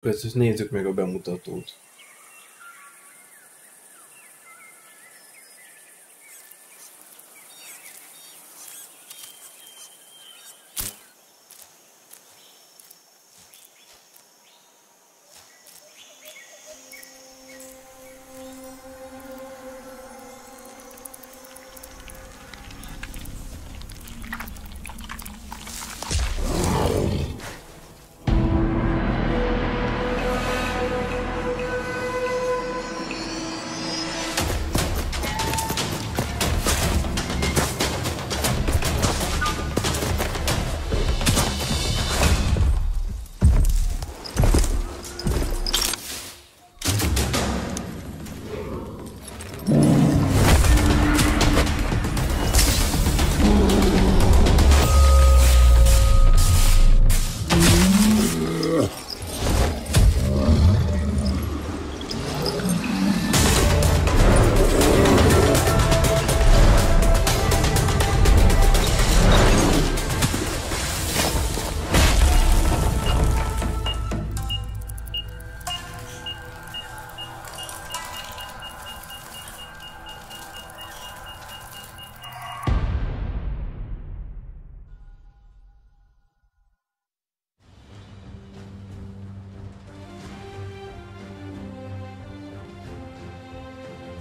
Közben nézzük meg a bemutatót.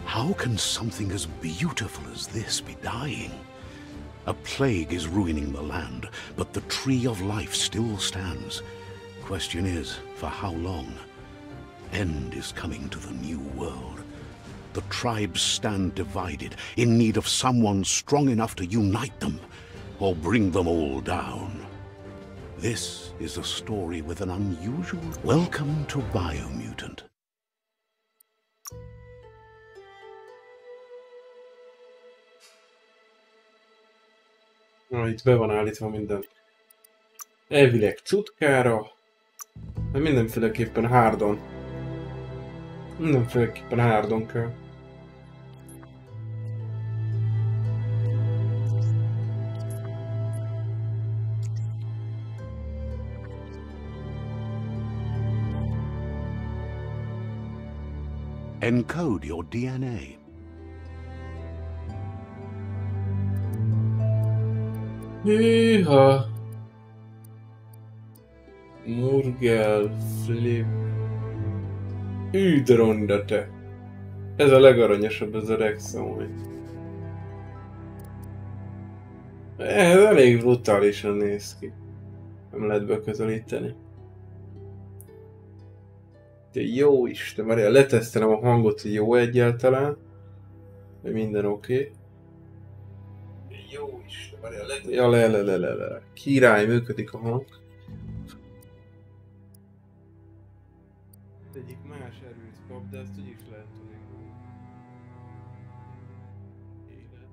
How can something as beautiful as this be dying? A plague is ruining the land, but the tree of life still stands. Question is, for how long? End is coming to the new world. The tribes stand divided, in need of someone strong enough to unite them, or bring them all down. This is a story with an unusual... Welcome to Biomutant. Na, itt be van állítva minden. Elvileg csutkára. De mindenféleképpen hárdon. Mindenféleképpen hárdon kell. Encode your DNA. Hűha! Murgel, Flip. De ronda te! Ez a legaranyosabb, ez a Rex amúgy. Ez elég brutálisan néz ki. Nem lehet beközelíteni. De jó Isten, várjál, letesztelem a hangot, hogy jó egyáltalán. De minden oké. Jó Isten, várjál, ja, le. Király, működik a hang. Egyik más erőt kap, de ezt úgyis lehet tudni. Élet.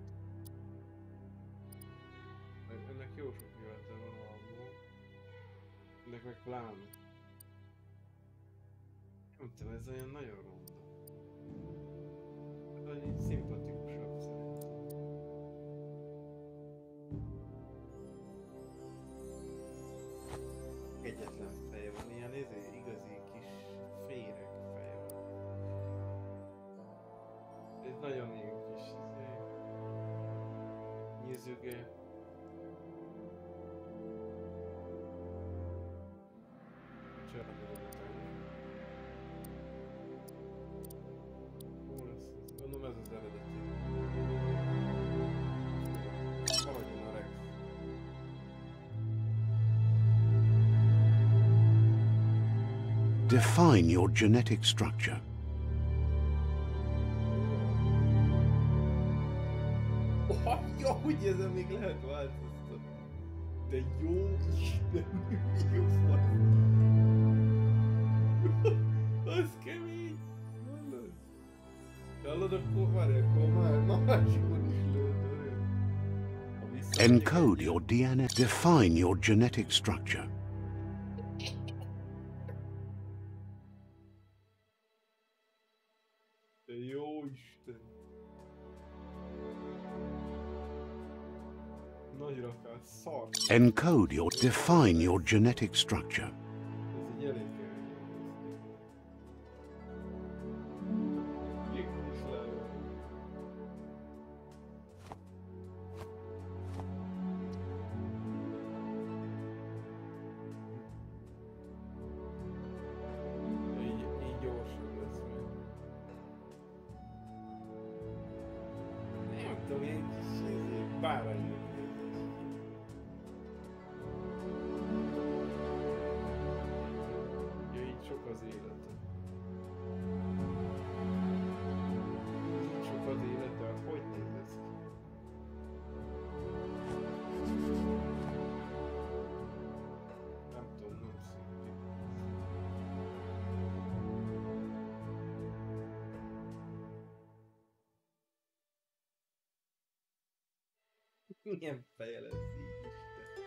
Ennek jó sok jövetel van a hangból. Ennek meg pláne. Nem tudom, ez olyan nagyon ronda. Ez olyan szimpatikusabb szerintem. Egyetlen feje van, ilyen igazi kis féreg feje van. Ez nagyon ilyen kis nyüzüge. Gondolom ez az eredeti. Maradjon a Rex. Define your genetic structure. Ja, hogy ezen még lehet változtatni. De jó Isten, mi jó van. Az kemény. Hallod, akkor várj, akkor már másikon is lőtt. Encode your DNA. Define your genetic structure. De jó Isten. Nagyra kell szar. Encode your... Define your genetic structure. Ez egy elég kemény. bárány. Ja, így sok az élet. Így sok az élet, de hogy néz ez ki? Nem tudom, nem szép. Milyen feje lesz így, Isten.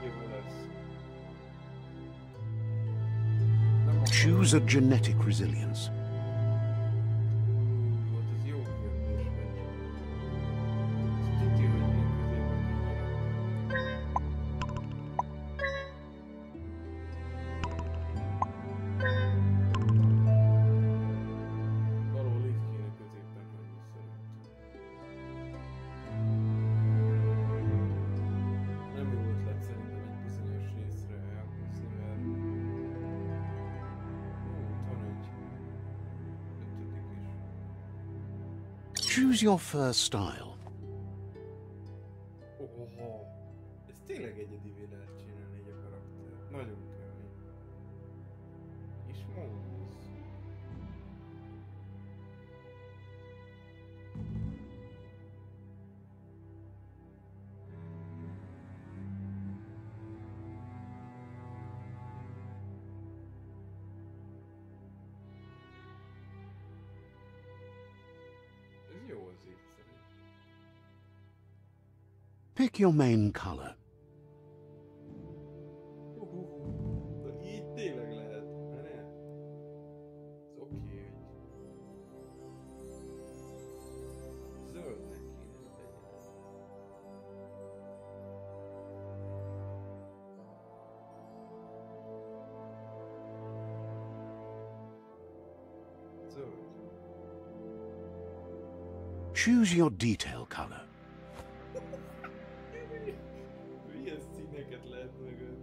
Jó lesz. Nem akarom. Choose a genetic resilience. Hát ez jó kérdés vagy. Ez tudja, hogy milyen közében van. Valahol itt kéne középen hagyni szerintem. Nem jó ötlet szerintem egy bizonyos részre elhúzni, mert... Ott van egy... ötödik is. Choose your first style. Oha! Ez tényleg egyedivé lehet csinálni egy a karakter. Nagyon kemény. És Mónusz. Ez jó az így szerintem. Pick your main color. De így tényleg lehet, mert ne? Ez oké, hogy... Zöldnek kéne legyen. Zöld. Choose your detail color. Milyen színeket lehet mögött?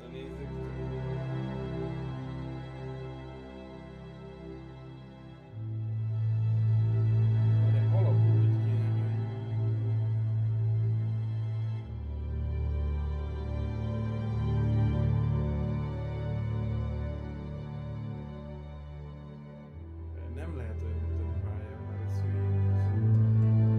Na nézzük. Hanem alapul úgy kéne, hogy... Nem lehet olyan, mint a pálya, mert ez hülyén.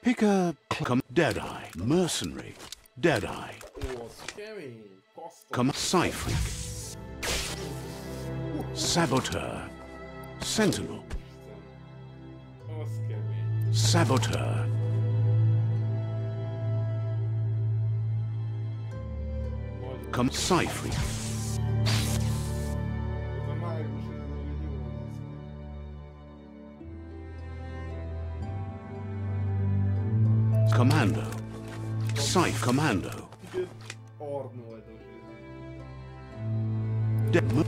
Pick a Deadeye, Mercenary, Deadeye, Ó, az kemény! Come Cypher, Saboteur, Sentinel, Az kemény. Saboteur, Majd Come Cypher, ez a mágus, ez úgy jó néz ki. Commando, Cypher Commando, Igen, Arnoldos ez.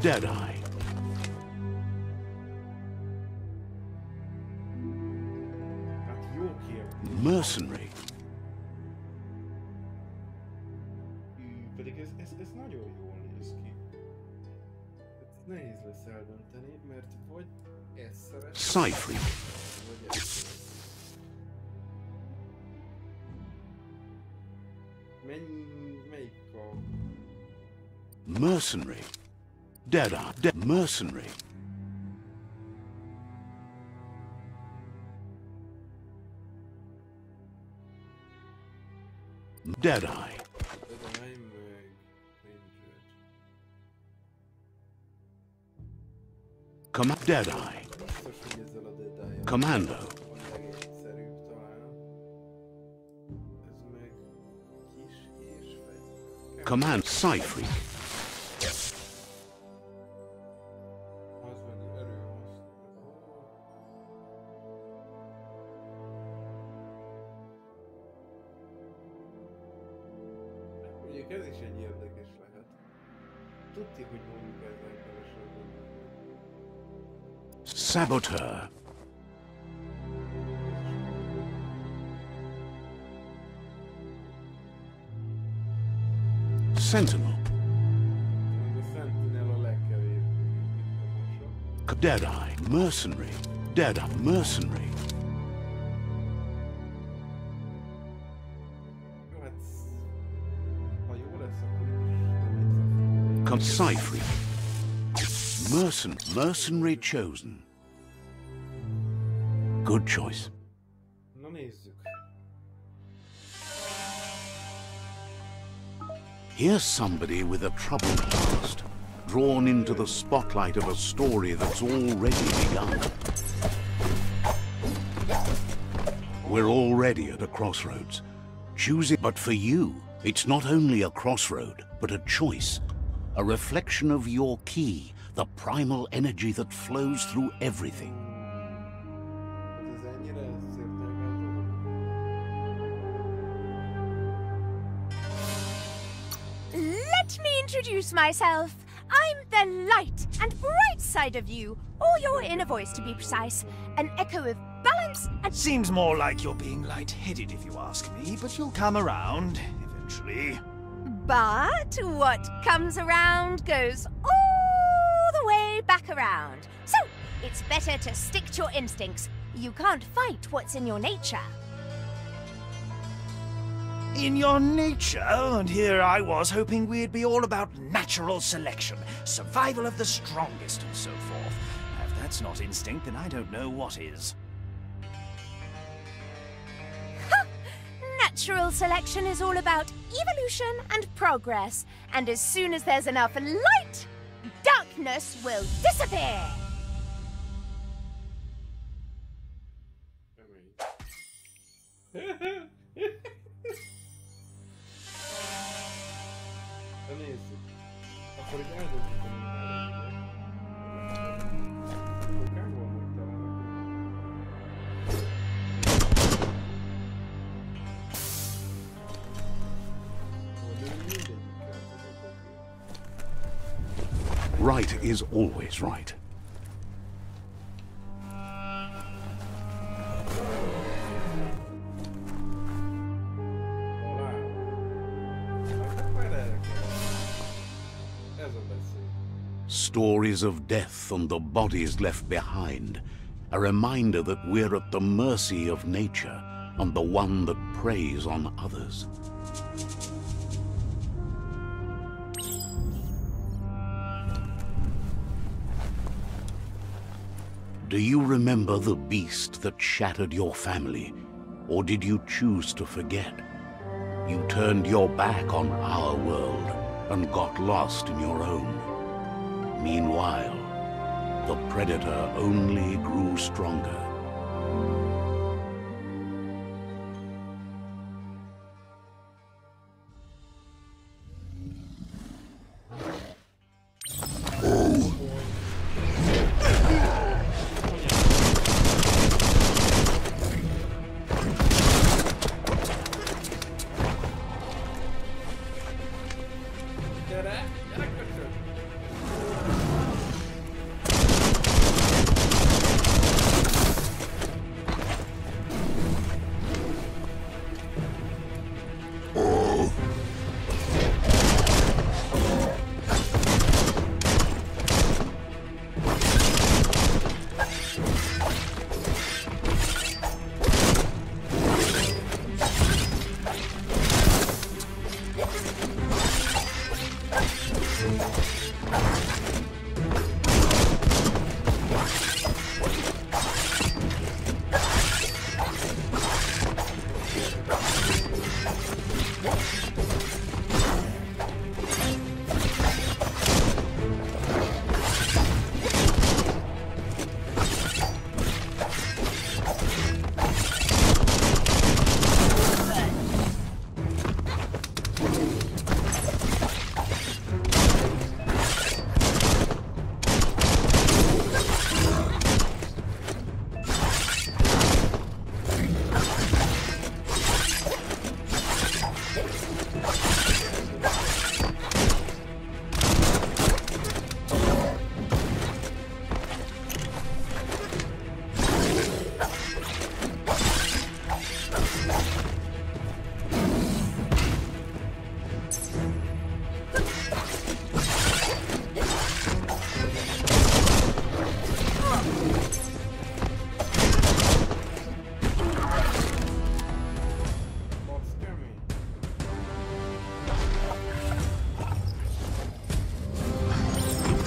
Deadeye, Hát jó kérdés. Mercenary, Pedig ez nagyon jól néz ki. Ez nehéz lesz eldönteni, mert vagy ezt szeretem, Cypher, vagy ezt szeretem. Melyik a... Mercenary, Deadeye, Mercenary, Deadeye, Deadeye meg... Ranger. Deadeye, Biztos, hogy ezzel a Deadeye-jal Commando, a legegyszerűbb talán. Ez meg... Kis és fej. Command Cypher, Mondjuk ez is egy érdekes lehet. Tudjuk, hogy mondjuk ezzel kevesebben. Saboteur. Sentinel. A Sentinel a legkevésbé biztomosabb. Deadeye. Mercenary. Deadeye. Mercenary. Jó, hát... Ha jó lesz, akkor is nem egyszer. Cypher. Mercenary chosen. Good choice. Na nézzük. Here's somebody with a troubled past, drawn into the spotlight of a story that's already begun. We're already at a crossroads. Choose it, but for you, it's not only a crossroad, but a choice. A reflection of your key, the primal energy that flows through everything. Ez ennyire szépnek Let me introduce myself. I'm the light and bright side of you, or your inner voice to be precise. An echo of balance and... Seems more like you're being light-headed if you ask me, but you'll come around, eventually. But what comes around goes all the way back around. So, it's better to stick to your instincts. You can't fight what's in your nature. In your nature, and here I was hoping we'd be all about natural selection, survival of the strongest, and so forth. If that's not instinct, then I don't know what is. Natural selection is all about evolution and progress. And as soon as there's enough light, darkness will disappear. Na nézzük. Akkor itt eldöntjük, hogy Kárból hogy találnak. Right is always right. Stories of death and the bodies left behind. A reminder that we're at the mercy of nature and the one that preys on others. Do you remember the beast that shattered your family? Or did you choose to forget? You turned your back on our world and got lost in your own. Meanwhile, the predator only grew stronger.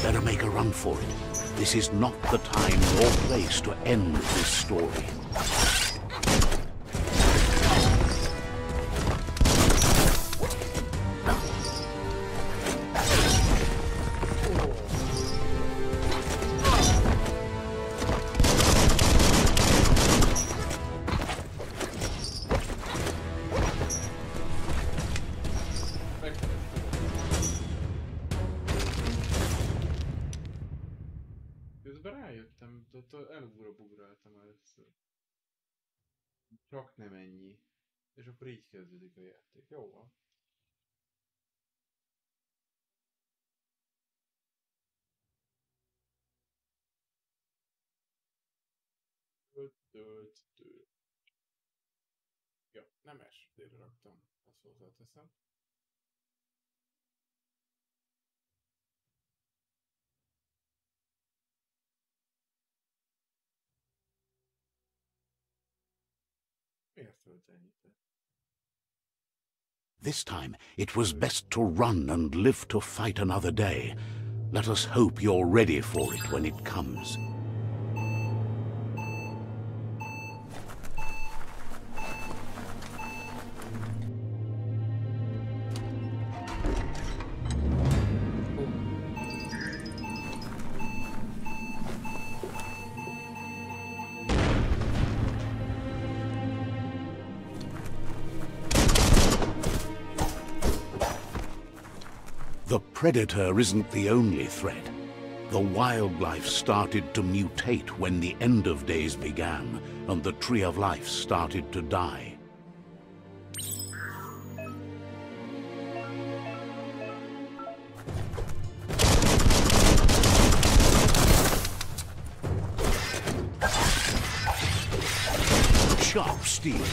Better make a run for it. This is not the time or place to end this story. Közben rájöttem, elúra bugráltam először. Csak nem ennyi. És akkor így kezdődik a játék. Jó van. Tölt. Ja, nem SSD-re raktam. Azt hozzáteszem. Miért tölt ennyit? This time, it was best to run and live to fight another day. Let us hope you're ready for it when it comes. The predator isn't the only threat. The wildlife started to mutate when the end of days began, and the tree of life started to die. Sharp steel.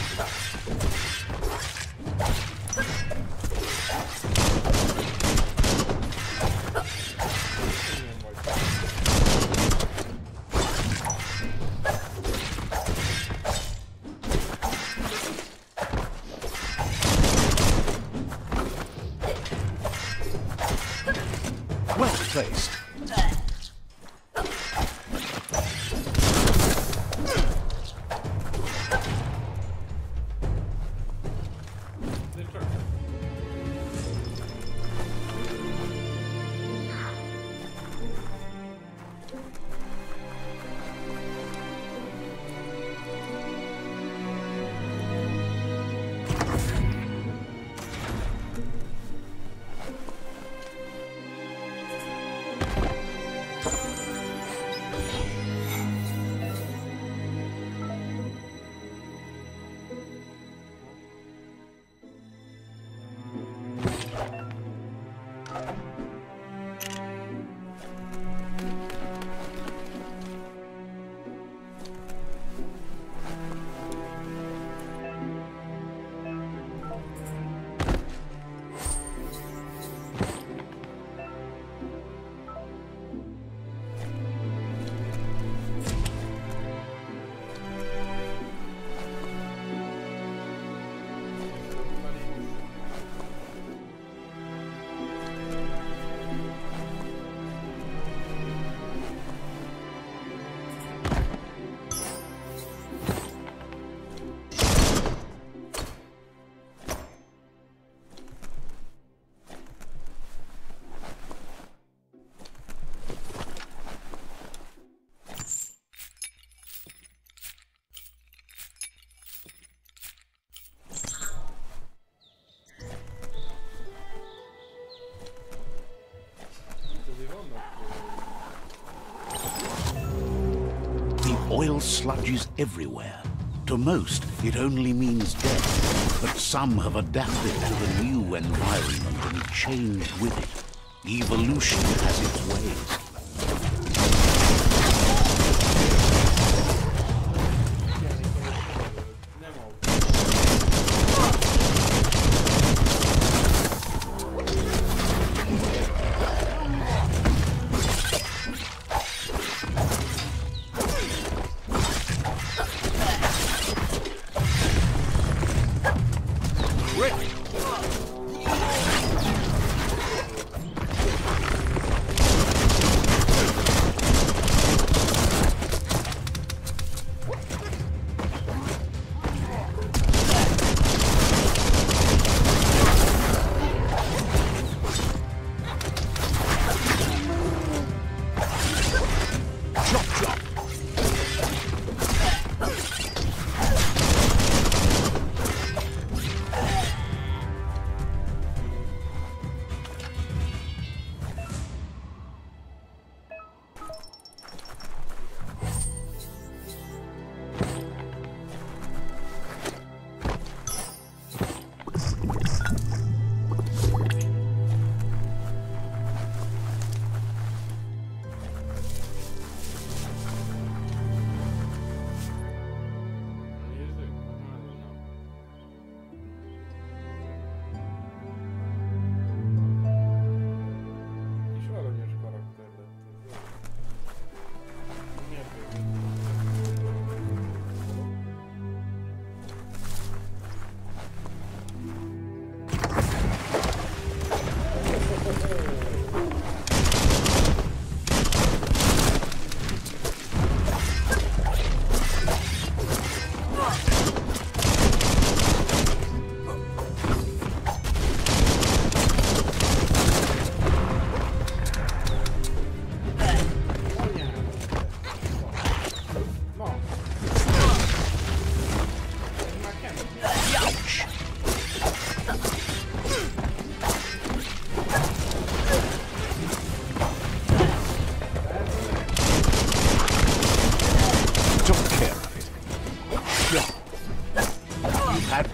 Well placed. Oil sludges everywhere. To most, it only means death, but some have adapted to the new environment and changed with it. Evolution has its ways.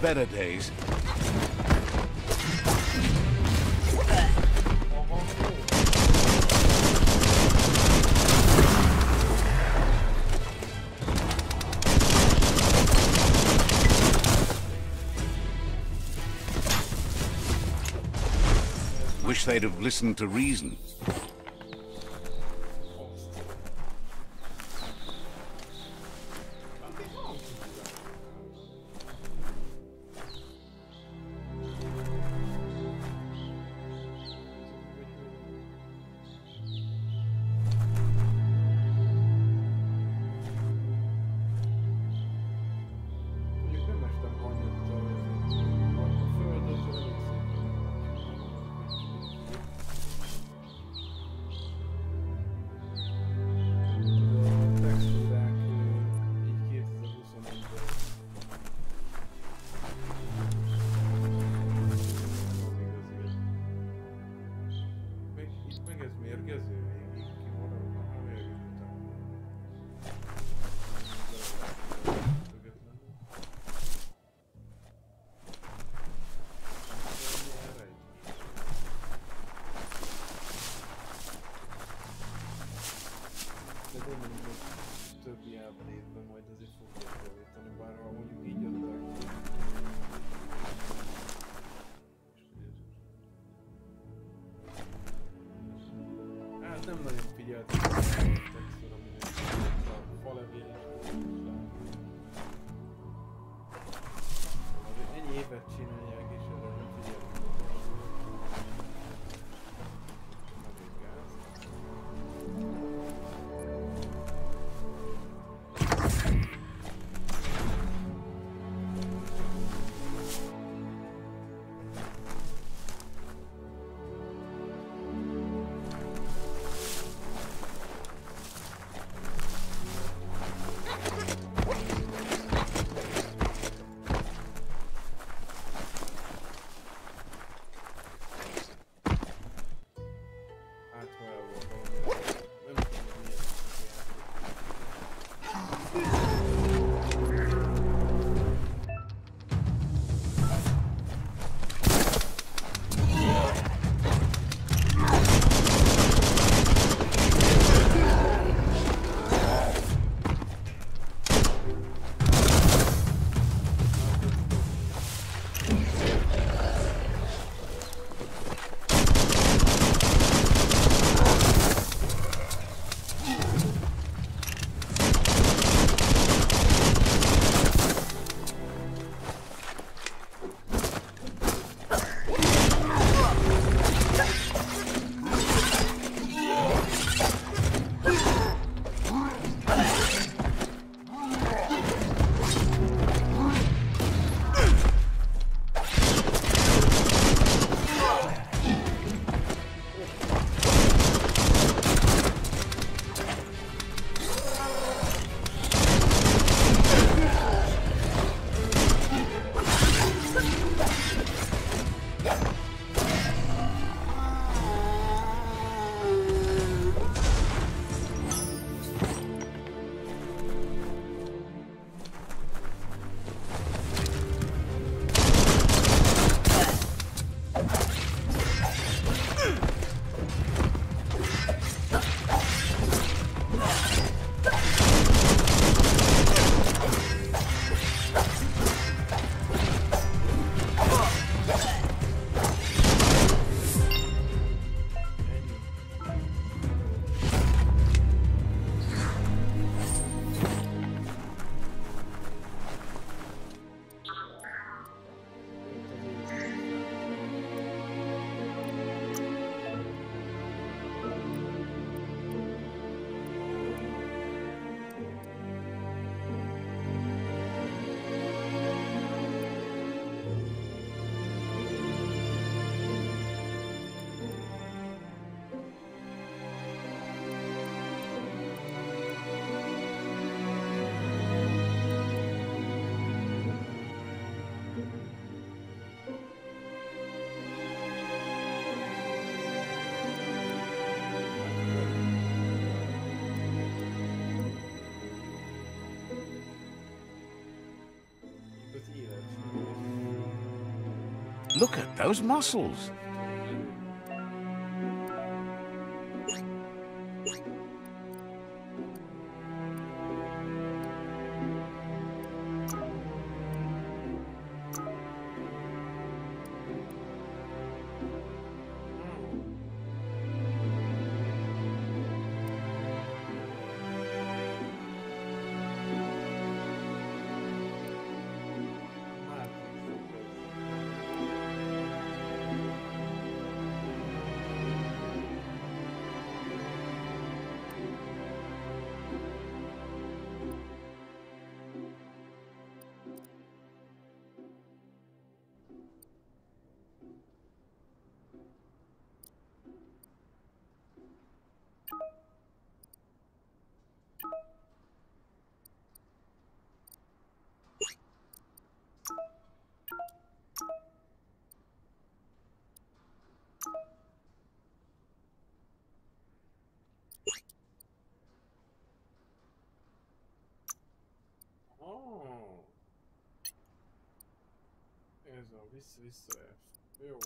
Better days. Wish they'd have listened to reason. Nem nagyon figyeltem a textúra, aminek a falevél és azért ennyi évet csinálják és erre nem figyeltem. Look at those muscles. Oh. Ez a vissza. Jó.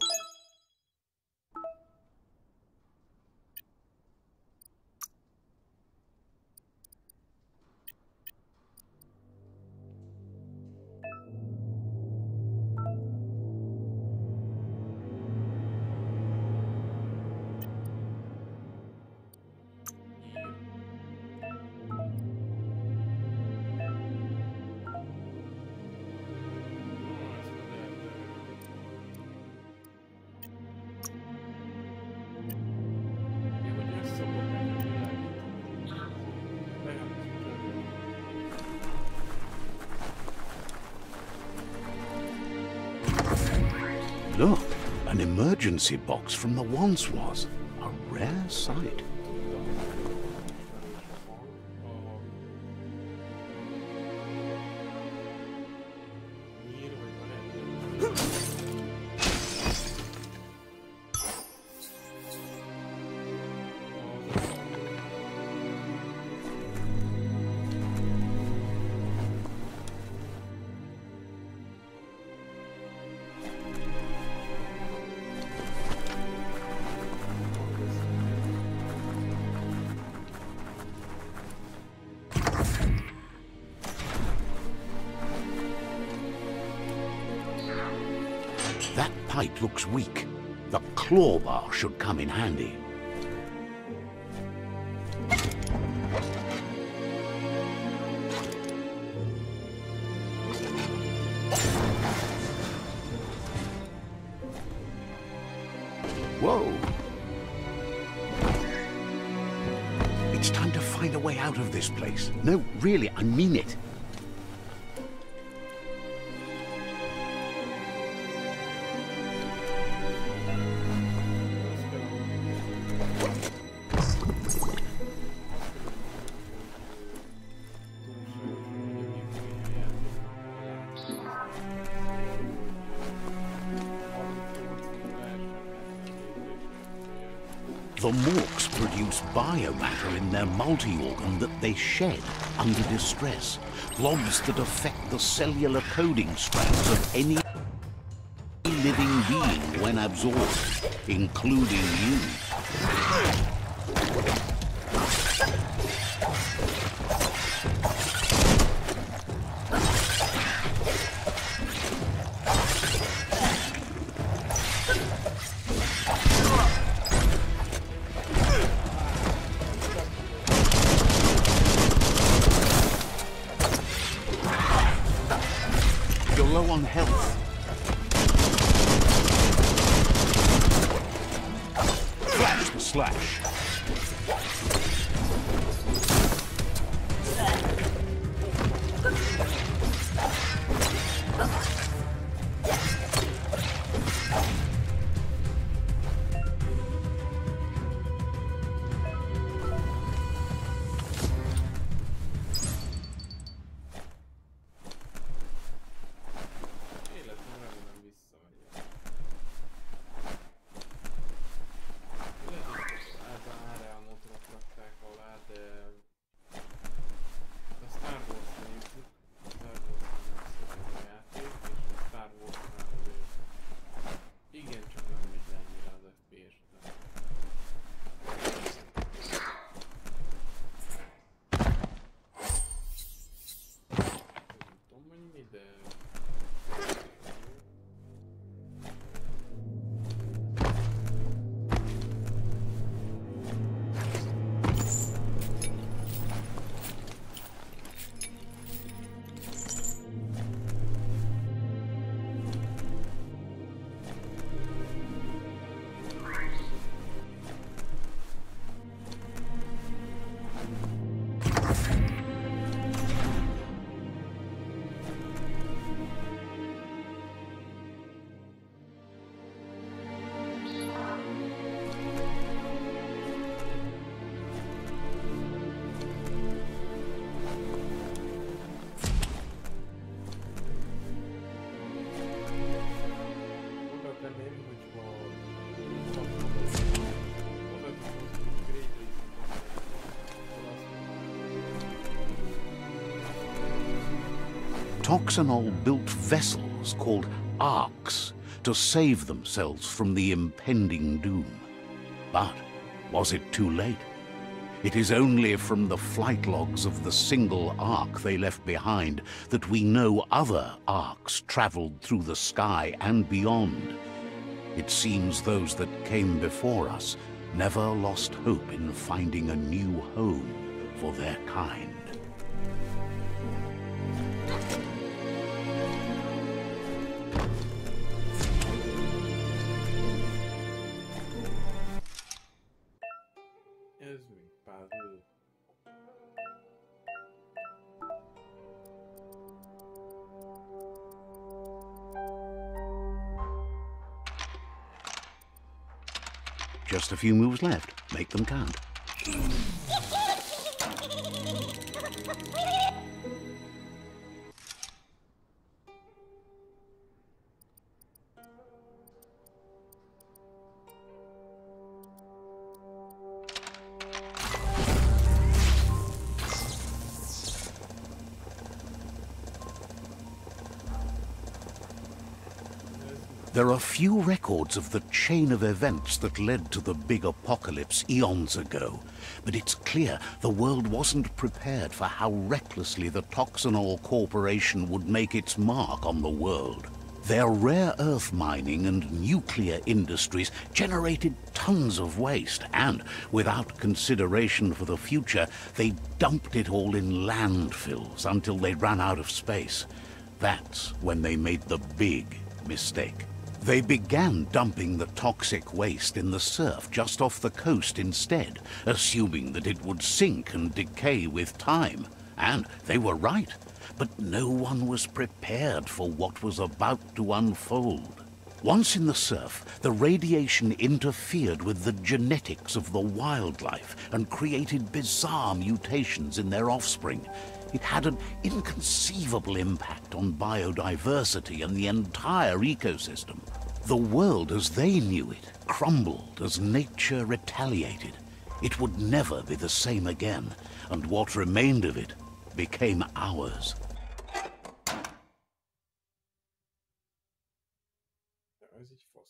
Look, an emergency box from the once was. A rare sight. That pipe looks weak. The claw bar should come in handy. Whoa! It's time to find a way out of this place. No, really, I mean it. The Morks produce biomatter in their multi-organ that they shed under distress. Blobs that affect the cellular coding strands of any living being when absorbed, including you. You're low on health. Flash the slash. A Star Wars nézzük. A Star Wars nem lesz a játék. Toxanol built vessels called arks to save themselves from the impending doom. But was it too late? It is only from the flight logs of the single ark they left behind that we know other arks traveled through the sky and beyond. It seems those that came before us never lost hope in finding a new home for their kind. Ez mi? Puzzle. Just a few moves left. Make them count. There are few records of the chain of events that led to the big apocalypse eons ago, but it's clear the world wasn't prepared for how recklessly the Toxanol Corporation would make its mark on the world. Their rare earth mining and nuclear industries generated tons of waste, and, without consideration for the future, they dumped it all in landfills until they ran out of space. That's when they made the big mistake. They began dumping the toxic waste in the surf just off the coast instead, assuming that it would sink and decay with time. And they were right, but no one was prepared for what was about to unfold. Once in the surf, the radiation interfered with the genetics of the wildlife and created bizarre mutations in their offspring. It had an inconceivable impact on biodiversity and the entire ecosystem. The world as they knew it crumbled as nature retaliated. It would never be the same again, and what remained of it became ours. Ja, weiß ich was.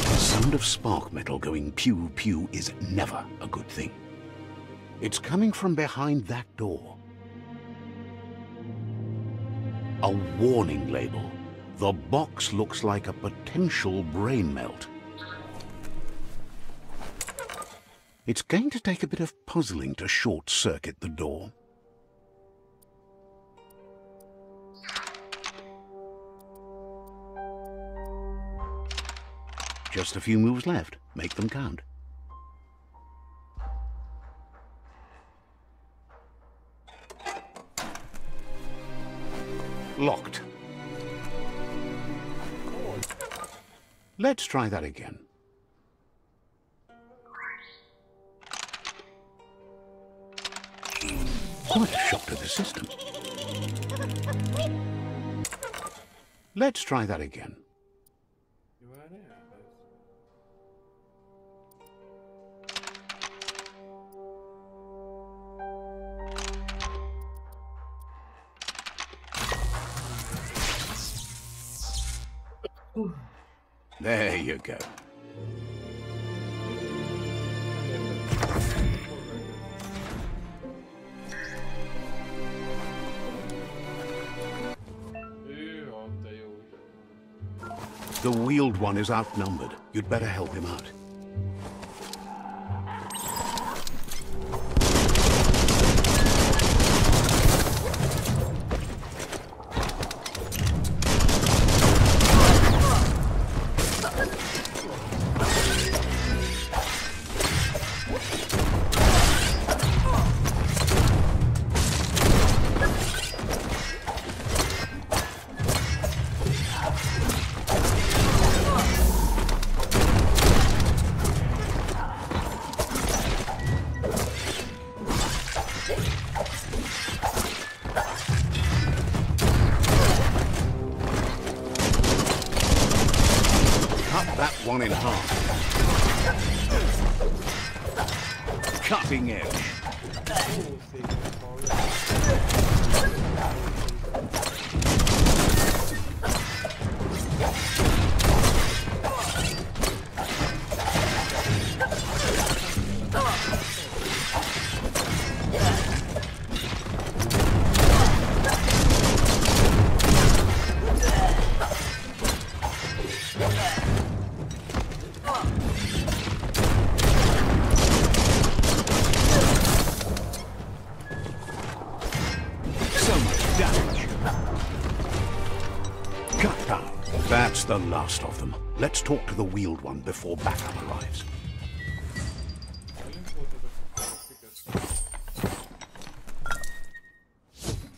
The sound of spark metal going pew-pew is never a good thing. It's coming from behind that door. A warning label. The box looks like a potential brain melt. It's going to take a bit of puzzling to short-circuit the door. Just a few moves left. Make them count. Locked. Let's try that again. Quite a shock to the system. Let's try that again. You are there. There you go. The wheeled one is outnumbered. You'd better help him out. that one in half. Cutting edge. That's the last of them. Let's talk to the wheeled one before backup arrives.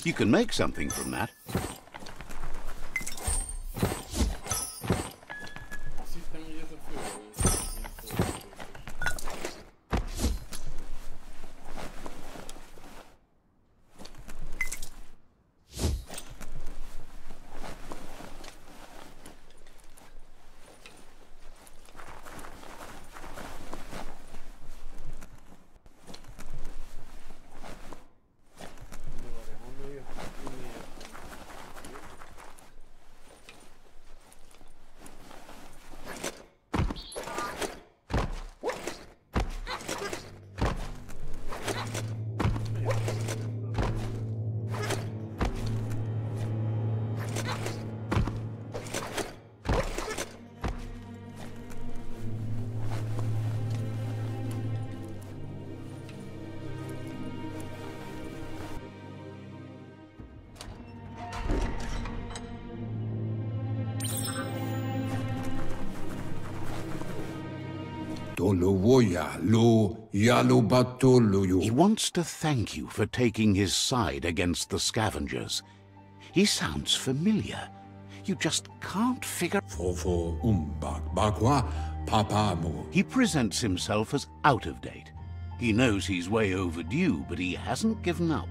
You can make something from that. He wants to thank you for taking his side against the scavengers. He sounds familiar. You just can't figure... He presents himself as out of date. He knows he's way overdue, but he hasn't given up.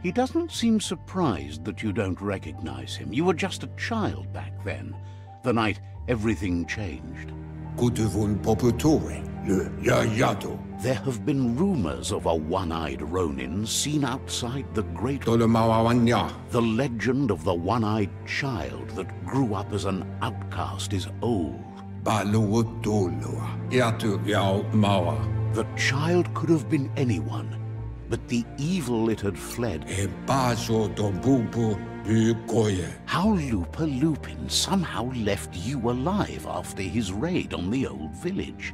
He doesn't seem surprised that you don't recognize him. You were just a child back then, the night everything changed. There have been rumors of a one-eyed Ronin seen outside the Great... The legend of the one-eyed child that grew up as an outcast is old. The child could have been anyone, but the evil it had fled... How Lupa Lupin somehow left you alive after his raid on the old village.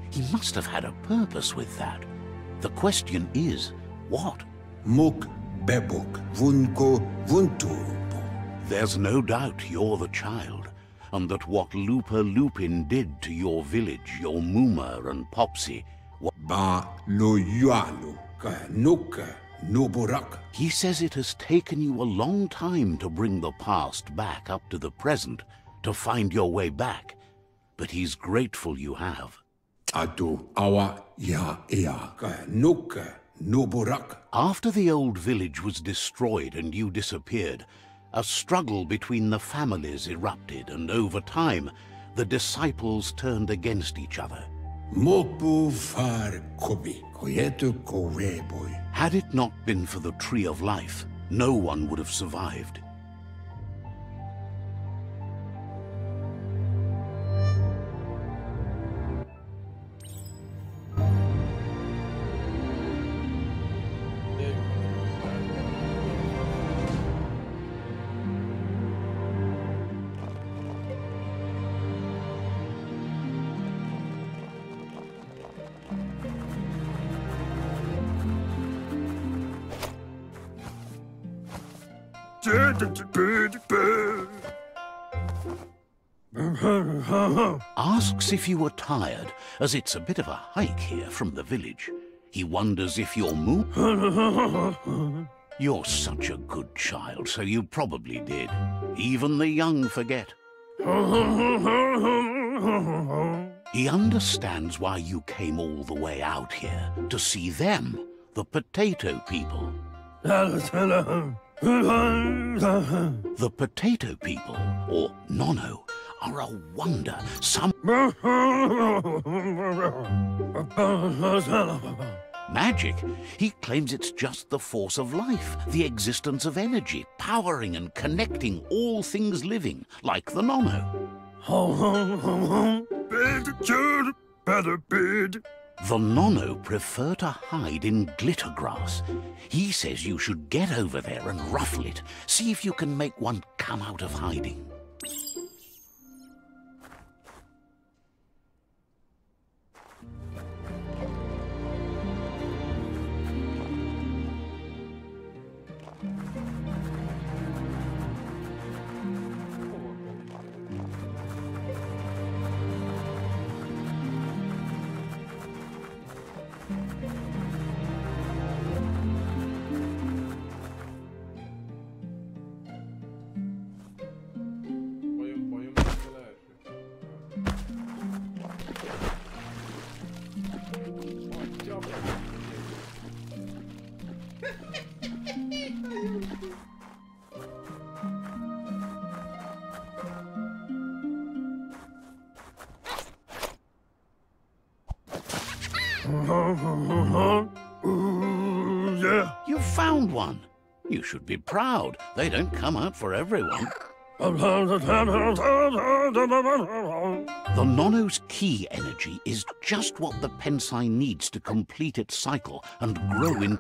He must have had a purpose with that. The question is, what? There's no doubt you're the child, and that what Lupa Lupin did to your village, your Muma and Popsy... He says it has taken you a long time to bring the past back up to the present, to find your way back, but he's grateful you have. After the old village was destroyed and you disappeared, a struggle between the families erupted, and over time, the disciples turned against each other. Had it not been for the Tree of Life, no one would have survived. Asks if you were tired, as it's a bit of a hike here from the village. He wonders if you're You're such a good child, so you probably did. Even the young forget. He understands why you came all the way out here, to see them, the potato people. The potato people, or Nono, are a wonder. Some magic. He claims it's just the force of life, the existence of energy, powering and connecting all things living, like the Nono. The Nono prefer to hide in glittergrass. He says you should get over there and ruffle it. See if you can make one come out of hiding. You found one. You should be proud. They don't come out for everyone. The Nono's key energy is just what the Pensai needs to complete its cycle and grow in...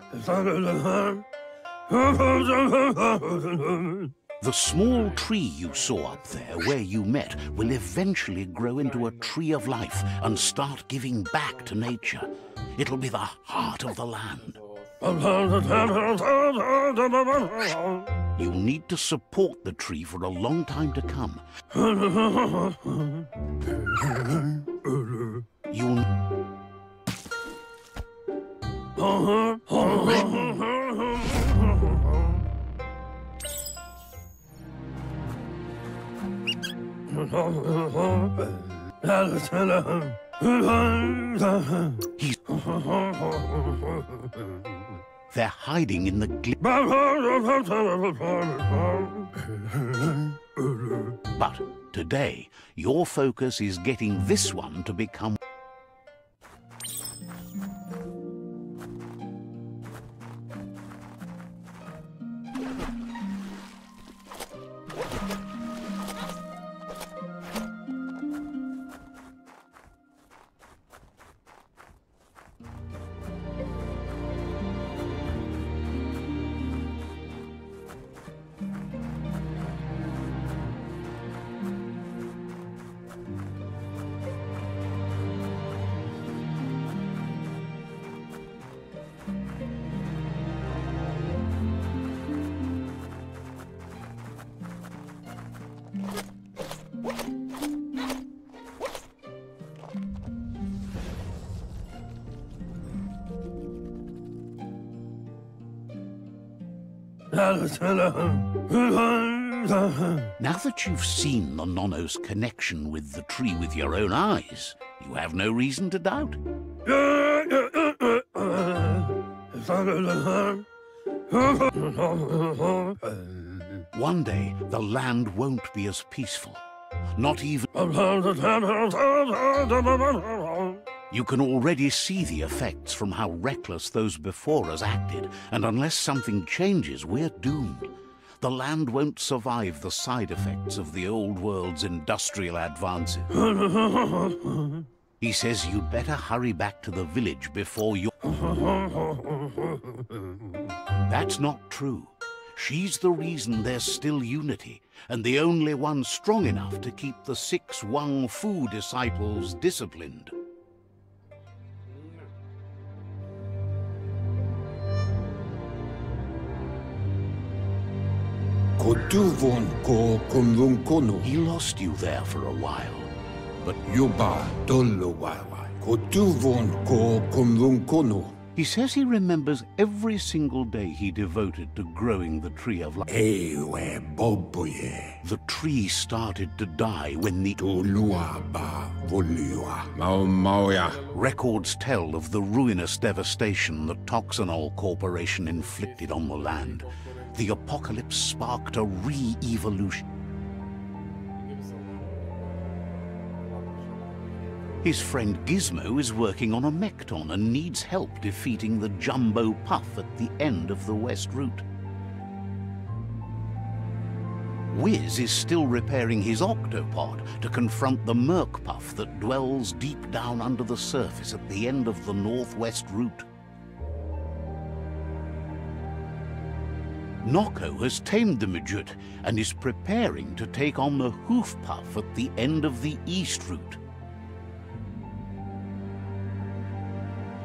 The small tree you saw up there where you met will eventually grow into a tree of life and start giving back to nature. It'll be the heart of the land. You'll need to support the tree for a long time to come. You'll... They're hiding in the But today, your focus is getting this one to become... Now that you've seen the Nono's connection with the tree with your own eyes, you have no reason to doubt. One day, the land won't be as peaceful. Not even... You can already see the effects from how reckless those before us acted, and unless something changes, we're doomed. The land won't survive the side effects of the old world's industrial advances. He says you'd better hurry back to the village before you... That's not true. She's the reason there's still unity, and the only one strong enough to keep the 6 Wang Fu disciples disciplined. He lost you there for a while, but he says he remembers every single day he devoted to growing the Tree of Life. The tree started to die when the... Records tell of the ruinous devastation the Toxanol Corporation inflicted on the land. The apocalypse sparked a re-evolution. His friend Gizmo is working on a Mekton and needs help defeating the Jumbo Puff at the end of the West Route. Wiz is still repairing his octopod to confront the Merc Puff that dwells deep down under the surface at the end of the Northwest Route. Nocco has tamed the Midget and is preparing to take on the Hoof Puff at the end of the East Route.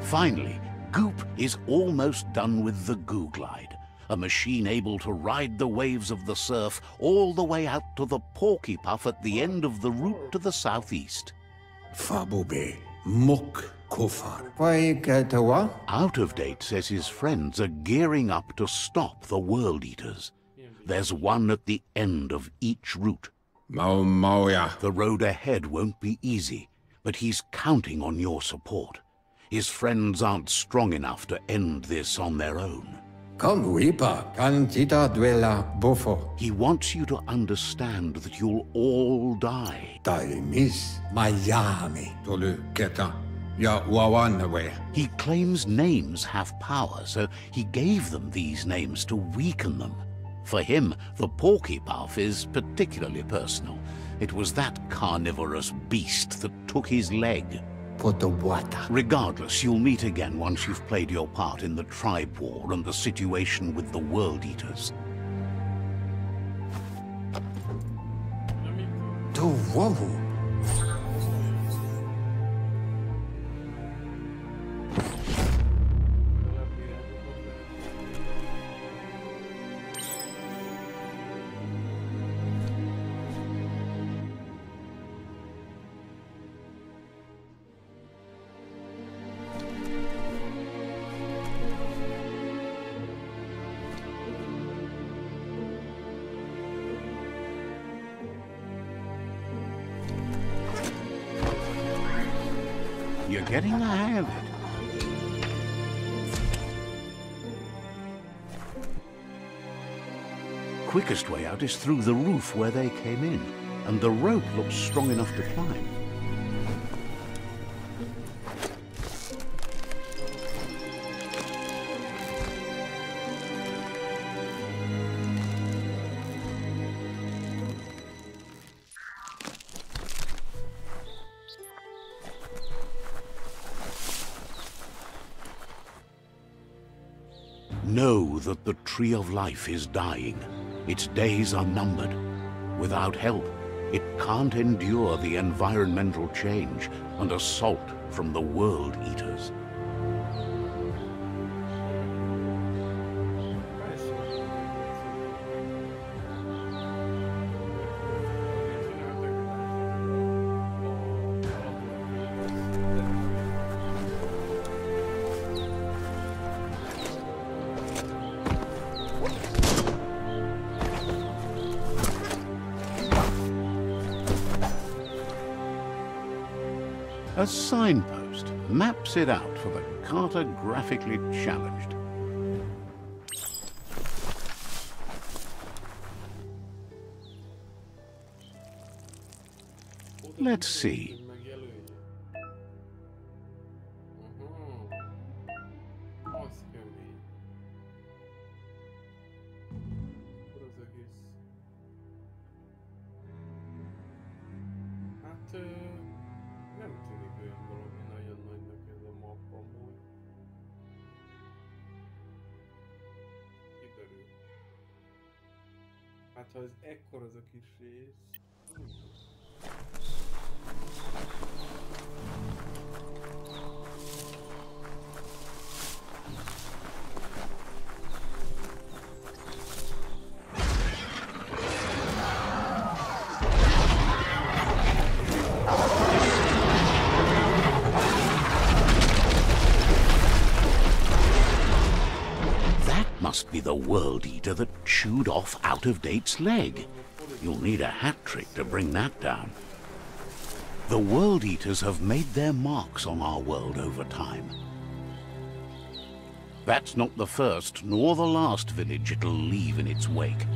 Finally, Goop is almost done with the Googlide, a machine able to ride the waves of the surf all the way out to the Porky Puff at the end of the route to the southeast. Fabube, Mok Kofar. Out of Date says his friends are gearing up to stop the World Eaters. There's one at the end of each route. Mauya. The road ahead won't be easy, but he's counting on your support. His friends aren't strong enough to end this on their own. Come Weepa, Cantita Duela Bofo. He wants you to understand that you'll all die. Miss Miami. Tolu Keta. Ya Wawanaway. He claims names have power, so he gave them these names to weaken them. For him, the Porky Puff is particularly personal. It was that carnivorous beast that took his leg. Regardless, you'll meet again once you've played your part in the tribe war and the situation with the World Eaters. You're getting the hang of it. Quickest way out is through the roof where they came in, and the rope looks strong enough to climb. Know that the Tree of Life is dying. Its days are numbered. Without help, it can't endure the environmental change and assault from the World Eaters. A signpost maps it out for the cartographically challenged. Let's see. Hát ha ez ekkor az a kis rész... Must be the World Eater that chewed off Out of Date's leg. You'll need a hat trick to bring that down. The World Eaters have made their marks on our world over time. That's not the first nor the last village it'll leave in its wake.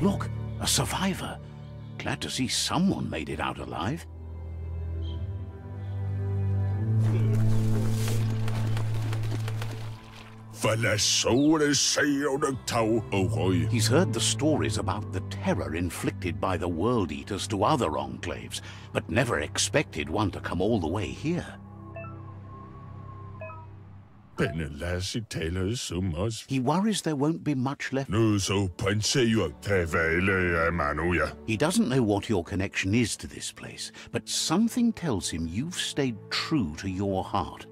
Look, a survivor. Glad to see someone made it out alive. He's heard the stories about the terror inflicted by the World Eaters to other enclaves, but never expected one to come all the way here. He worries there won't be much left. He doesn't know what your connection is to this place, but something tells him you've stayed true to your heart.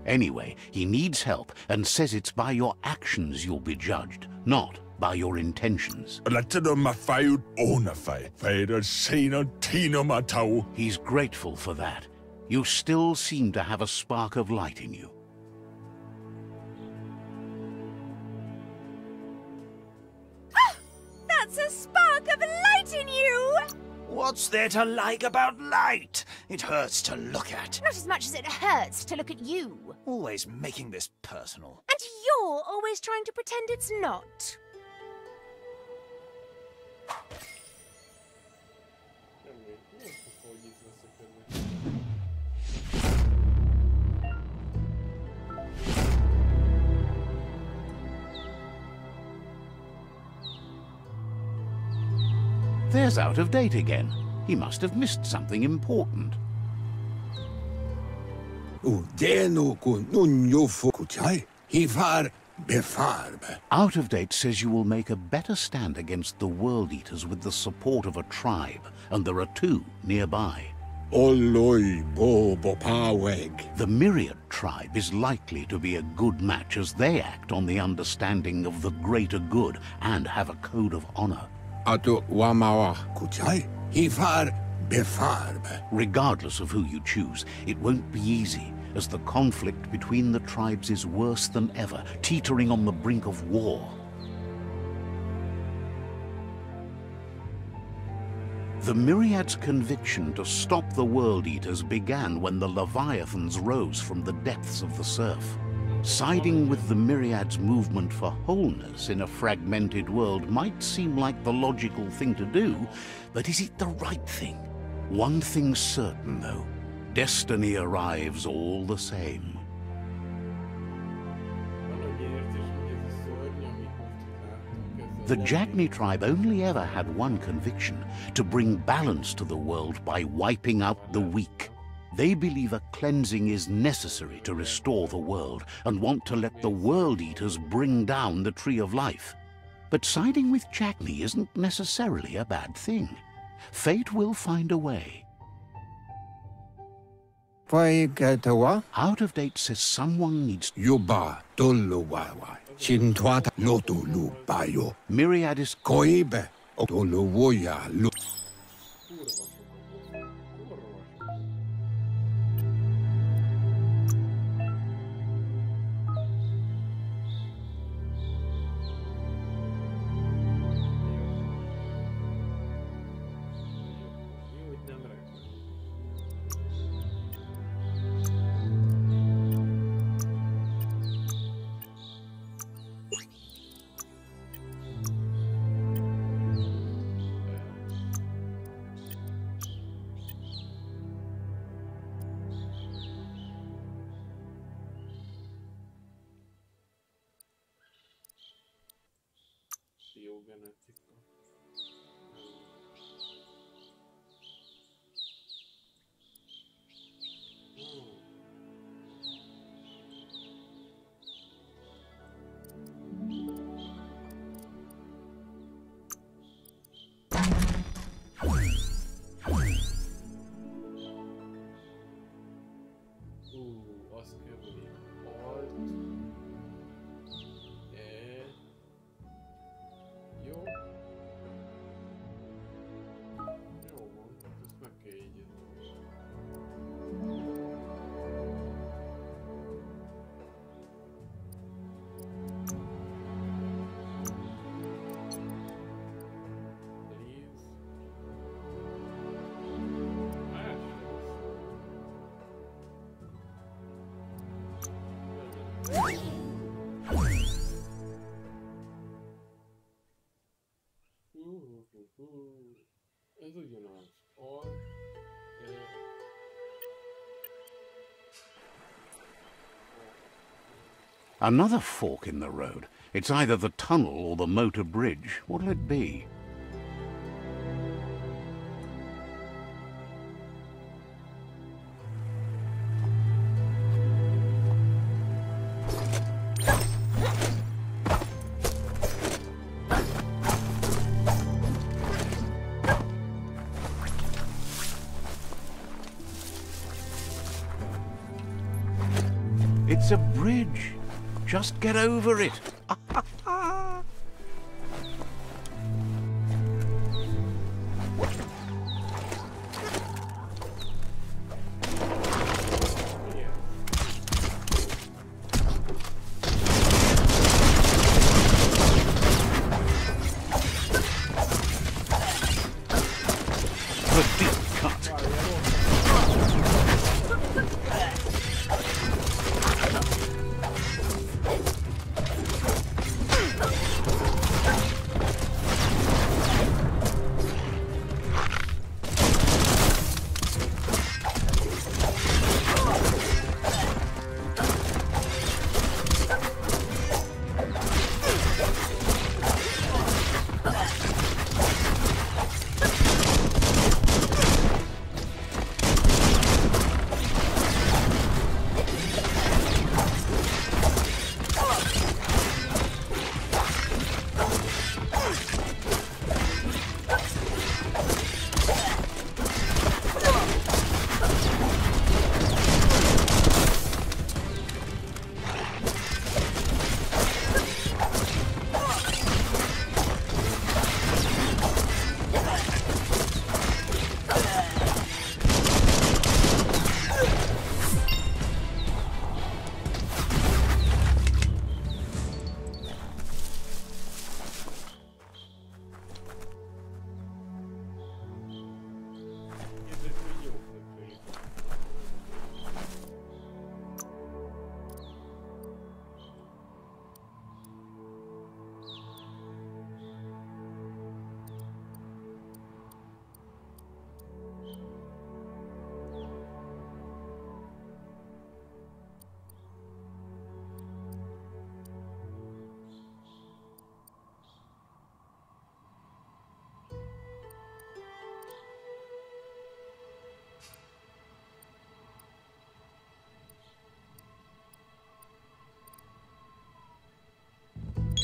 Anyway, he needs help and says it's by your actions you'll be judged, not by your intentions. He's grateful for that. You still seem to have a spark of light in you. That's a spark of light in you! What's there to like about light? It hurts to look at. Not as much as it hurts to look at you. Always making this personal. And you're always trying to pretend it's not. There's out of date again. He must have missed something important. Out of date says you will make a better stand against the World Eaters with the support of a tribe, and there are two nearby. The Myriad tribe is likely to be a good match as they act on the understanding of the greater good and have a code of honor. Regardless of who you choose, it won't be easy, as the conflict between the tribes is worse than ever, teetering on the brink of war. The Myriad's conviction to stop the World Eaters began when the Leviathans rose from the depths of the surf. Siding with the Myriad's movement for wholeness in a fragmented world might seem like the logical thing to do, but is it the right thing? One thing's certain, though. Destiny arrives all the same. The Jagni tribe only ever had one conviction: to bring balance to the world by wiping out the weak. They believe a cleansing is necessary to restore the world, and want to let the World Eaters bring down the Tree of Life. But siding with Jagni isn't necessarily a bad thing. Fate will find a way. Out of date says someone needs... Myriad is... Ez ugyanaz. Another fork in the road. It's either the tunnel or the motor bridge. What'll it be? It's a bridge. Just get over it. The deep cut.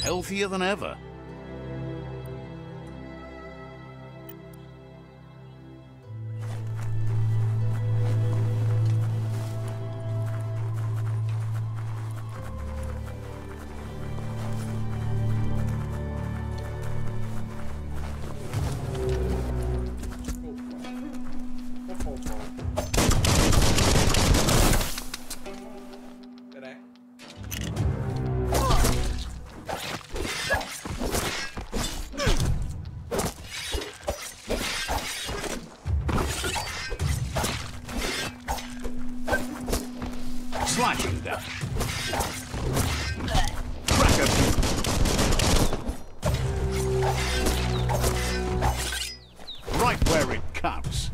Healthier than ever. Slashing dash. Cracker. Right where it cuts.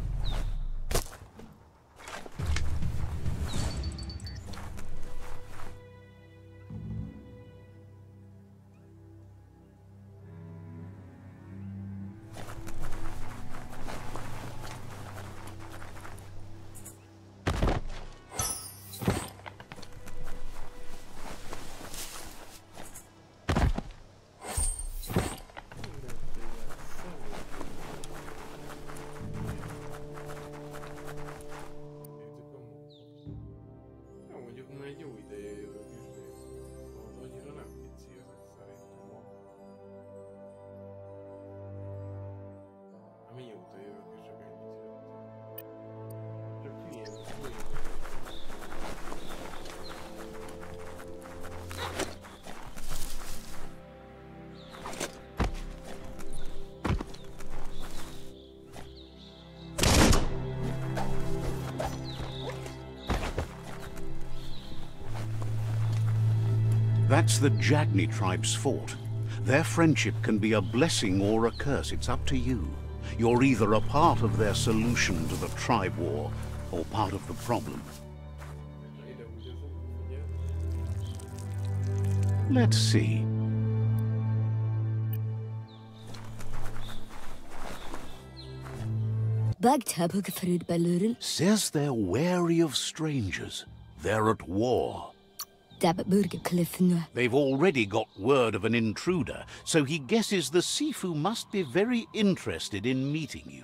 That's the Jagni tribe's fort. Their friendship can be a blessing or a curse. It's up to you. You're either a part of their solution to the tribe war, or part of the problem. Let's see. Says they're wary of strangers. They're at war. They've already got word of an intruder, so he guesses the Sifu must be very interested in meeting you.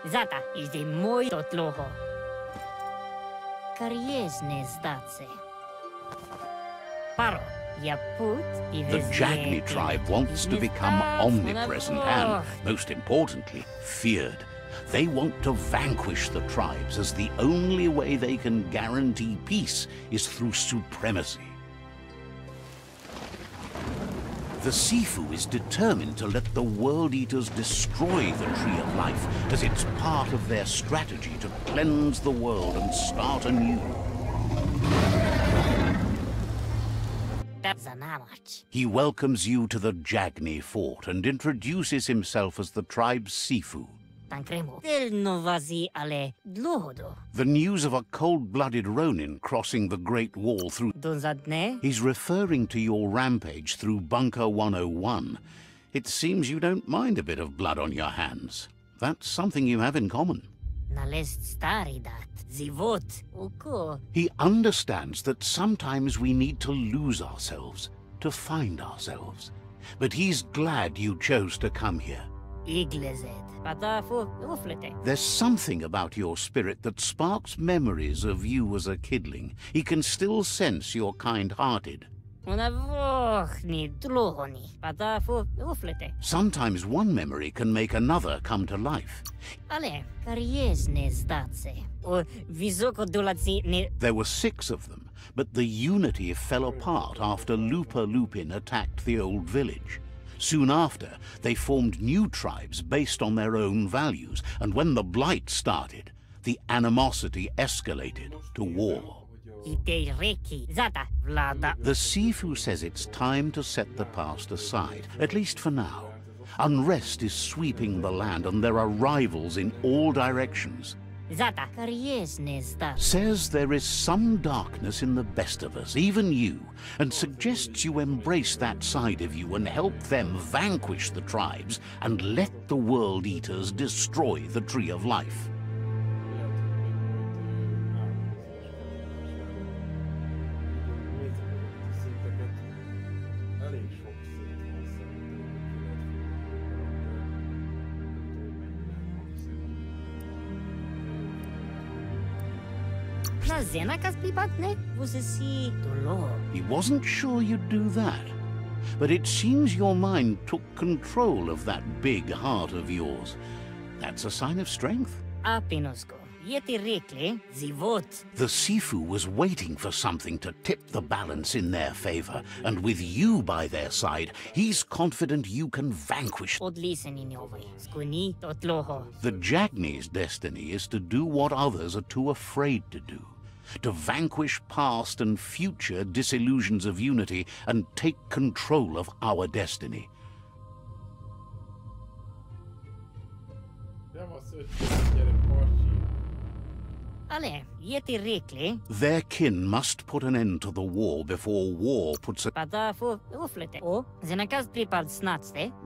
Zata is the moi totloho. Kariesne zdace. Paro, The Jagni tribe wants to become omnipresent and, most importantly, feared. They want to vanquish the tribes, as the only way they can guarantee peace is through supremacy. The Sifu is determined to let the World Eaters destroy the Tree of Life, as it's part of their strategy to cleanse the world and start anew. He welcomes you to the Jagni fort and introduces himself as the tribe's Sifu. The news of a cold-blooded Ronin crossing the Great Wall through... He's referring to your rampage through Bunker 101. It seems you don't mind a bit of blood on your hands. That's something you have in common. He understands that sometimes we need to lose ourselves to find ourselves. But he's glad you chose to come here. There's something about your spirit that sparks memories of you as a kidling. He can still sense you're kind-hearted. Sometimes one memory can make another come to life. There were 6 of them, but the unity fell apart after Lupa Lupin attacked the old village. Soon after, they formed new tribes based on their own values, and when the Blight started, the animosity escalated to war. The Sifu says it's time to set the past aside, at least for now. Unrest is sweeping the land, and there are rivals in all directions. Says there is some darkness in the best of us, even you, and suggests you embrace that side of you and help them vanquish the tribes and let the World Eaters destroy the Tree of Life. He wasn't sure you'd do that, but it seems your mind took control of that big heart of yours. That's a sign of strength. The Sifu was waiting for something to tip the balance in their favor, and with you by their side, he's confident you can vanquish. The Jagni's destiny is to do what others are too afraid to do. To vanquish past and future disillusions of unity and take control of our destiny. Their kin must put an end to the war before war puts a...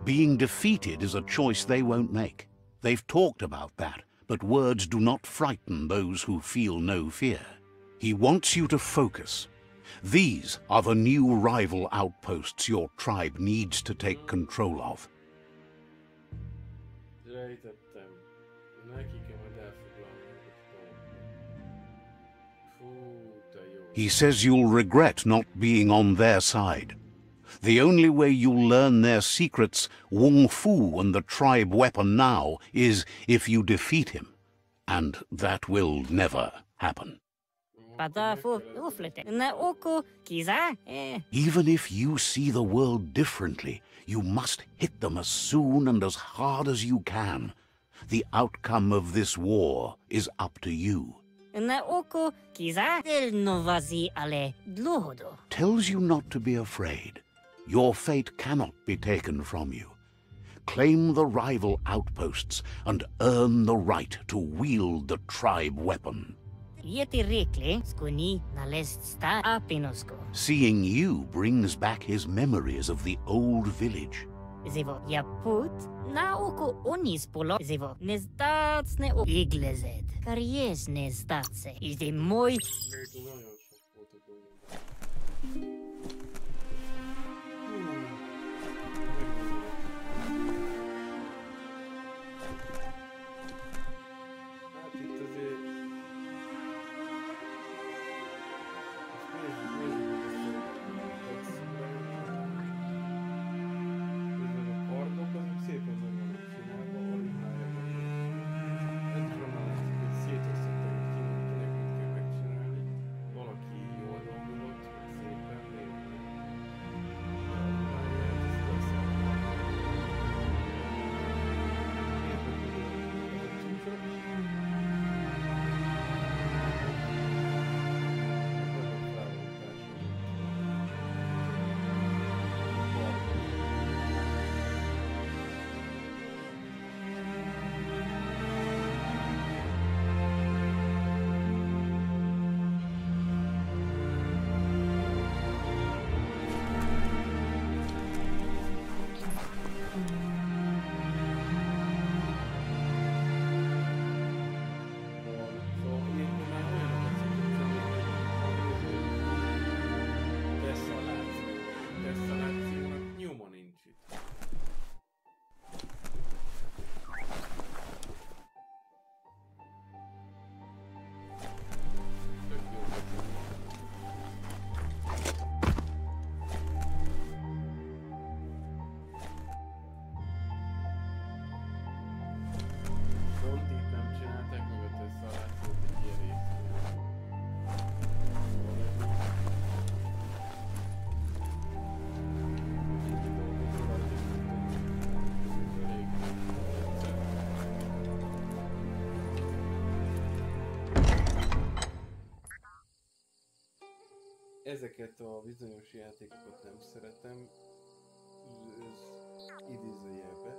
Being defeated is a choice they won't make. They've talked about that, but words do not frighten those who feel no fear. He wants you to focus. These are the new rival outposts your tribe needs to take control of. He says you'll regret not being on their side. The only way you'll learn their secrets, Wung Fu and the tribe weapon now, is if you defeat him. And that will never happen. Pata fu uflete. Na oko kiza. Even if you see the world differently, you must hit them as soon and as hard as you can. The outcome of this war is up to you. Na oko kiza del novazi ale dluhodo. Tells you not to be afraid. Your fate cannot be taken from you. Claim the rival outposts and earn the right to wield the tribe weapon. Yeti rikle skuni na lest sta apinosko. Seeing you brings back his memories of the old village. Zevo yaput na oko onis polo zevo nezdac ne o iglezed. Karies nezdace is de moi Nagyon sok volt a dolgom. Hát itt azért... Nézzük a kardok, azok szépen meg vannak csinálva, a ruhájában. Egyre már látszik, hogy szétosztottak, hogy kinek mit kell megcsinálni. Valaki jól dolgozott, hogy szépen végül. A ruháját, ezt beszélni. Miért nem tudod, hogy csúcsok? Nyoma nincs itt. Tök jó beszélni. Pont itt nem csinálták meg a összealációt egy ilyen részt. Ezeket a bizonyos játékokat nem szeretem, ez idézőjelbe,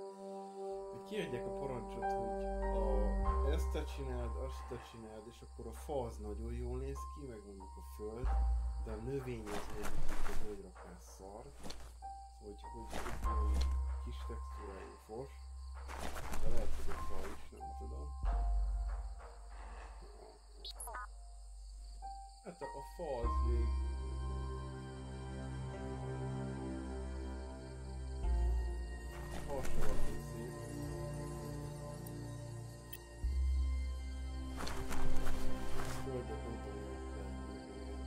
hogy kiadják a parancsot, hogy ezt te csináld, azt te csináld, és akkor a fa az nagyon jól néz ki, meg mondjuk a föld, de a növény az olyan, hogy rakál szart, hogy kis textúrájú fos, de lehet, hogy a fa is, nem tudom. Hát a fa az még... Hasonló szép. Földök nem tudom, hogy kell megélni.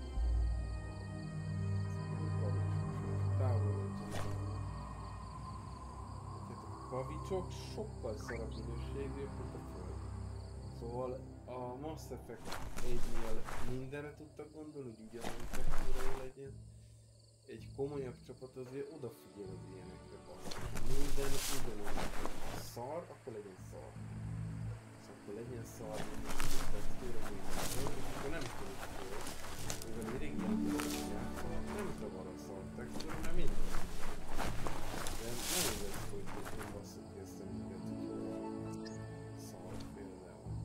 Távol nem tudom. Tehát a kavicsok sokkal szarabb minőségűek, mint a föld. Szóval a Mass Effect 1-nél mindenre tudtak gondolni, hogy ugyanolyan textúrája legyen. Egy komolyabb csapat azért odafigyel az ilyenekre. Minden ugyanolyan. Ha szar, akkor legyen szar. Szóval akkor legyen szar, minden textúra, minden. És akkor nem tudod föl. Mivel én régi játékokat játszol, nem zavar a szar textúra, mert minden. De nem igaz, hogy nem basszuk ki ezt a minket, hogy szar például.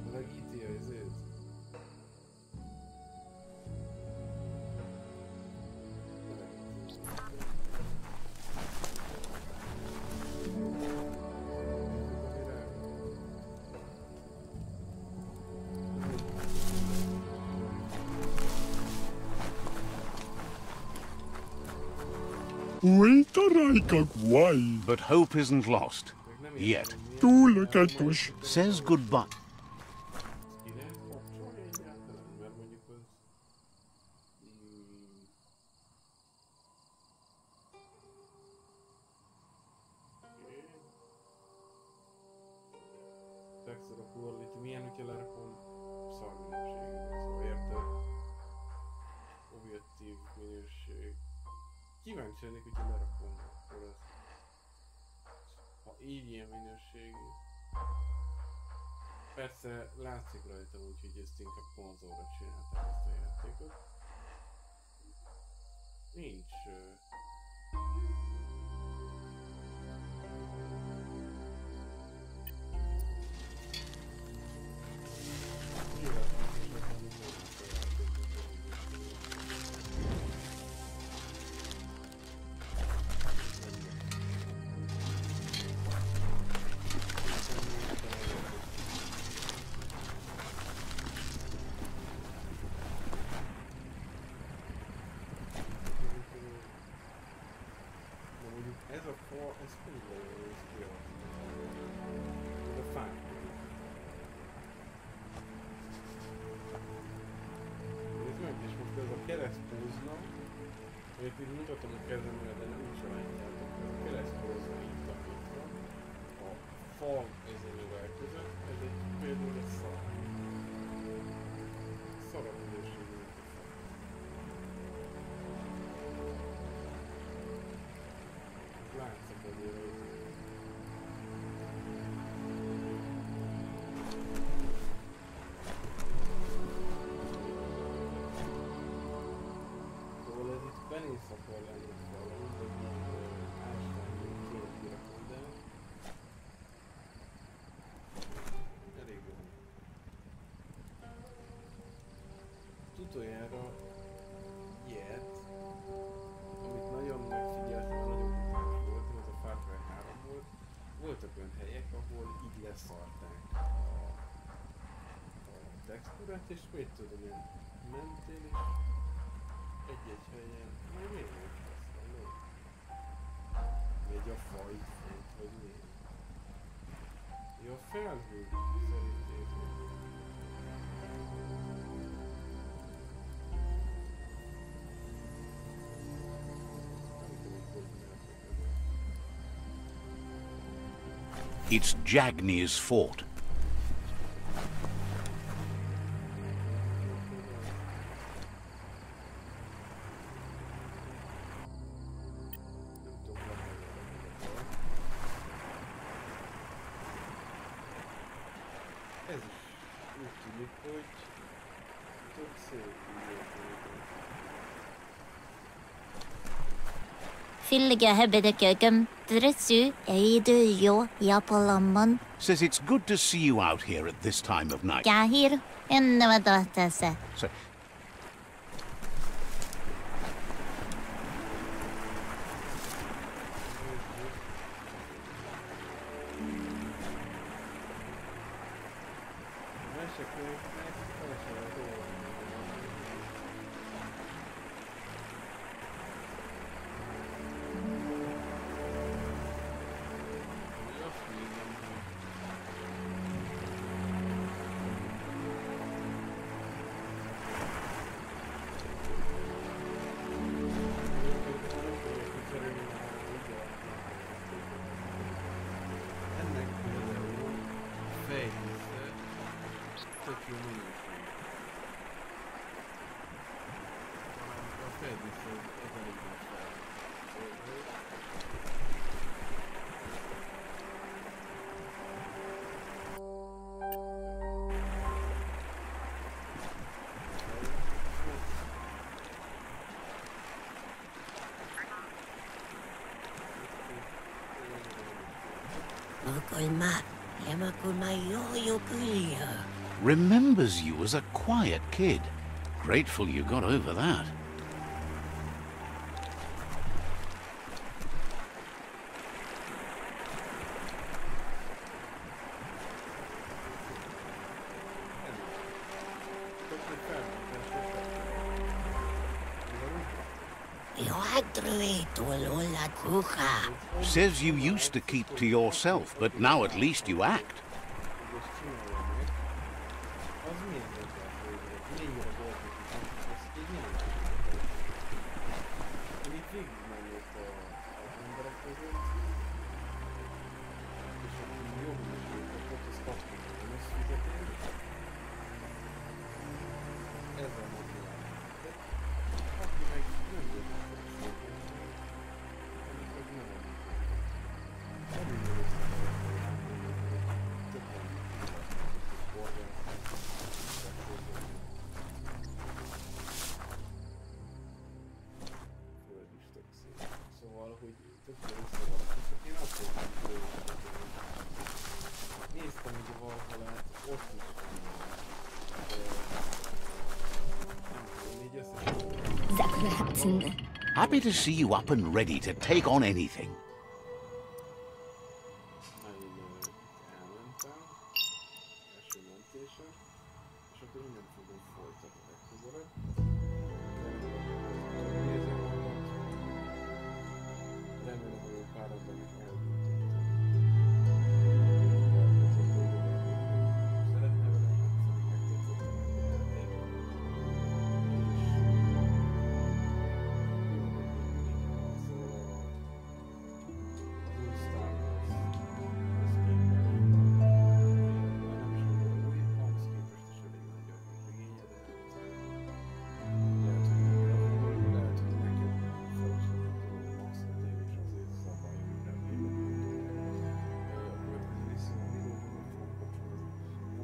A legíti ezért. But hope isn't lost. Yet. Says goodbye. Ki lehet kapcsolni egyáltalán? Mert mondjuk az... Texas egyszer, akkor itt milyen, hogyha lerakom szar minőségre, szóval érted? Objektív minőség. Kíváncsi lennék, hogyha lerakom, akkor ez... Ha így ilyen minőségű... Persze látszik rajta úgy, hogy ezt inkább konzolra csinálták ezt a játékot. Nincs... Ez a fa, ez kurva jól néz ki ez a fák. Nézd meg, és most ez a keresztpózna, én így mutatom a kezemre, de nem is látjátok, ez a keresztpózna itt a mitra. A fa ezelével között, ez egy például egy szar. Szarabb minőségű, mint a fa. Látszik azért, hogy... Szóval ez itt penész akar lenni valami, vagy ilyen ásványi kéne kirakom, de... Elég jó. Utoljára ilyet, amit nagyon megfigyeltem, nagyon utános voltam, ez a Far Cry 3 volt. Voltak olyan helyek, ahol így leszarták a textúrát, és mit tudom én, mentél és egy-egy helyen, majd még most aztán, nem? Vagy a fajt font, vagy mi? Ja, felhő szerintéző. It's Jagni's fort. Ez is úgy tűnik, hogy tök szép Filliga hebedekegem, dressu, eidu jo, japalamman, Says it's good to see you out here at this time of night. gahir, ennavadahtase. So, mesekönyvnek felesel a dolog. Azt mondom, ennek például fejleszte tök jó minőség. A fejleszte az elég más fejlesztő. remembers you as a quiet kid. Grateful you got over that. Says you used to keep to yourself, but now at least you act. hogy többször összevalakít, csak én azt hittem, hogy néztem ugye Valhallát, ott is nem tudom, így összesettem. Happy to see you up and ready to take on anything. Elmentem, első mentésen, és akkor innen fogom folytatni legközelebb. Nézem magam, remélem, hogy pár embernek eldöntöttem. Szeretne vele játszani, megtetszett a játék.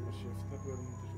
És